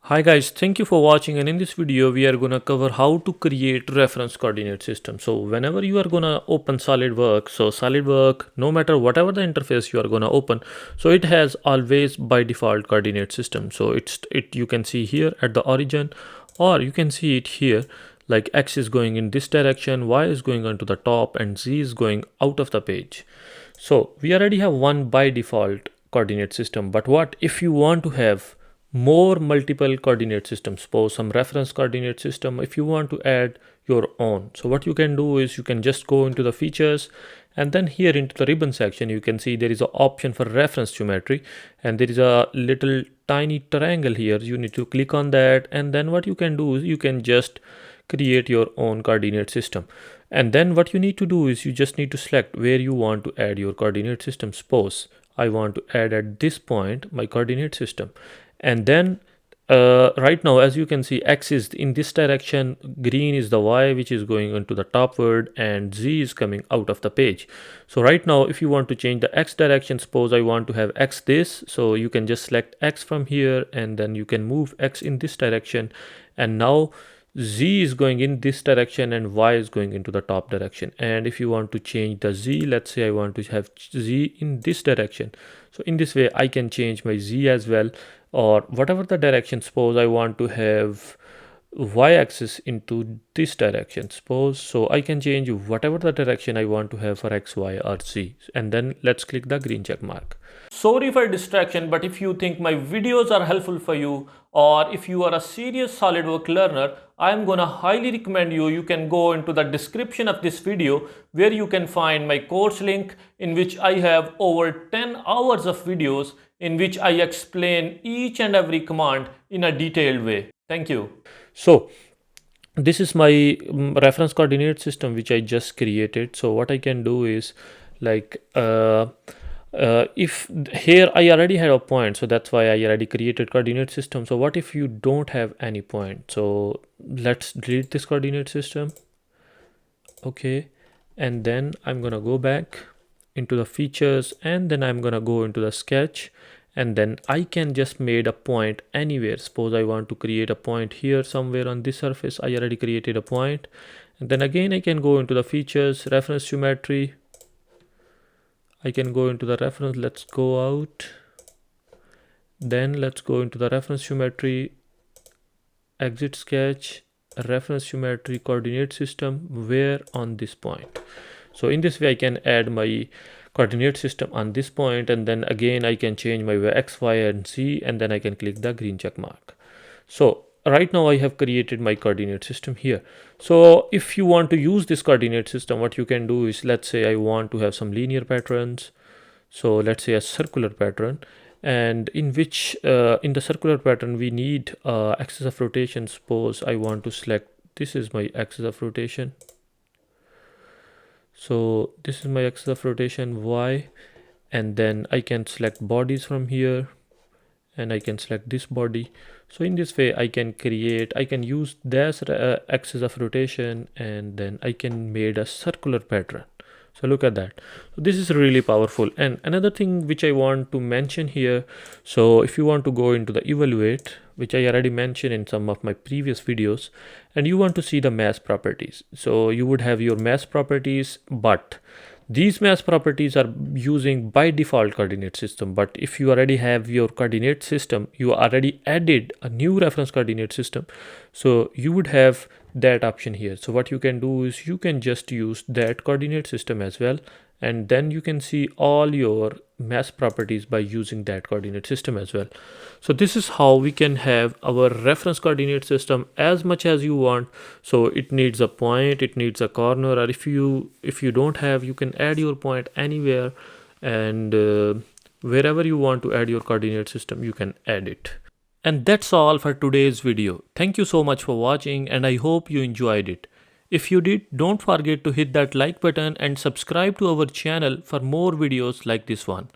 Hi guys, thank you for watching, and in this video we are gonna cover how to create reference coordinate system. So whenever you are gonna open SolidWorks, no matter whatever the interface you are gonna open, so it has always by default coordinate system. So it you can see here at the origin, or you can see it here like X is going in this direction, Y is going onto the top, and Z is going out of the page. So we already have one by default coordinate system, but what if you want to have more multiple coordinate systems? Suppose some reference coordinate system, if you want to add your own, so what you can do is you can just go into the features, and then here into the ribbon section you can see there is an option for reference geometry, and there is a little tiny triangle here. You need to click on that, and then what you can do is you can just create your own coordinate system. And then what you need to do is you just need to select where you want to add your coordinate system. Suppose I want to add at this point my coordinate system, and then right now as you can see, X is in this direction, green is the Y which is going into the topward, and Z is coming out of the page. So right now if you want to change the X direction, suppose I want to have X this, so you can just select X from here, and then you can move X in this direction, and now Z is going in this direction and Y is going into the top direction. And if you want to change the Z, let's say I want to have Z in this direction, so in this way I can change my Z as well, or whatever the direction. Suppose I want to have y-axis into this direction, suppose, so I can change whatever the direction I want to have for x, y or z, and then let's click the green check mark. Sorry for distraction, but if you think my videos are helpful for you, or if you are a serious SolidWorks learner, I am gonna highly recommend you can go into the description of this video where you can find my course link, in which I have over 10 hours of videos in which I explain each and every command in a detailed way. Thank you. So this is my reference coordinate system which I just created. So what I can do is like if here I already had a point, so that's why I already created coordinate system. So what if you don't have any point? So let's delete this coordinate system. Okay, and then I'm gonna go back into the features, and then I'm gonna go into the sketch, and then I can just made a point anywhere. Suppose I want to create a point here somewhere on this surface. I already created a point, and then again I can go into the features, reference geometry. I can go into the reference, let's go out, then let's go into the reference geometry, exit sketch, reference geometry, coordinate system, where on this point. So in this way I can add my coordinate system on this point, and then again I can change my x, y and z, and then I can click the green check mark. So right now I have created my coordinate system here. So if you want to use this coordinate system, what you can do is, let's say I want to have some linear patterns, so let's say a circular pattern, and in which in the circular pattern we need axis of rotation. Suppose I want to select, this is my axis of rotation, so this is my axis of rotation y, and then I can select bodies from here, and I can select this body. So in this way I can use this axis of rotation, and then I can made a circular pattern. So look at that. So this is really powerful. And another thing which I want to mention here, so if you want to go into the evaluate, which I already mentioned in some of my previous videos, and you want to see the mass properties, so you would have your mass properties, but these mass properties are using by default coordinate system. But if you already have your coordinate system, you already added a new reference coordinate system, so you would have that option here. So what you can do is you can just use that coordinate system as well, and then you can see all your mass properties by using that coordinate system as well. So this is how we can have our reference coordinate system as much as you want. So it needs a point, it needs a corner, or if you don't have, you can add your point anywhere, and wherever you want to add your coordinate system, you can add it. And that's all for today's video. Thank you so much for watching, and I hope you enjoyed it. If you did, don't forget to hit that like button and subscribe to our channel for more videos like this one.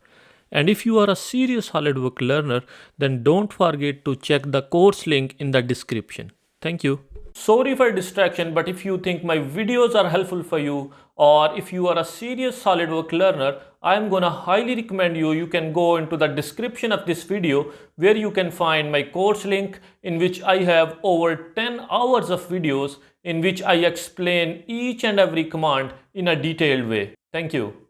And if you are a serious SolidWorks learner, then don't forget to check the course link in the description. Thank you. Sorry for distraction, but if you think my videos are helpful for you, or if you are a serious SolidWorks learner, I'm gonna highly recommend you can go into the description of this video where you can find my course link, in which I have over 10 hours of videos in which I explain each and every command in a detailed way. Thank you.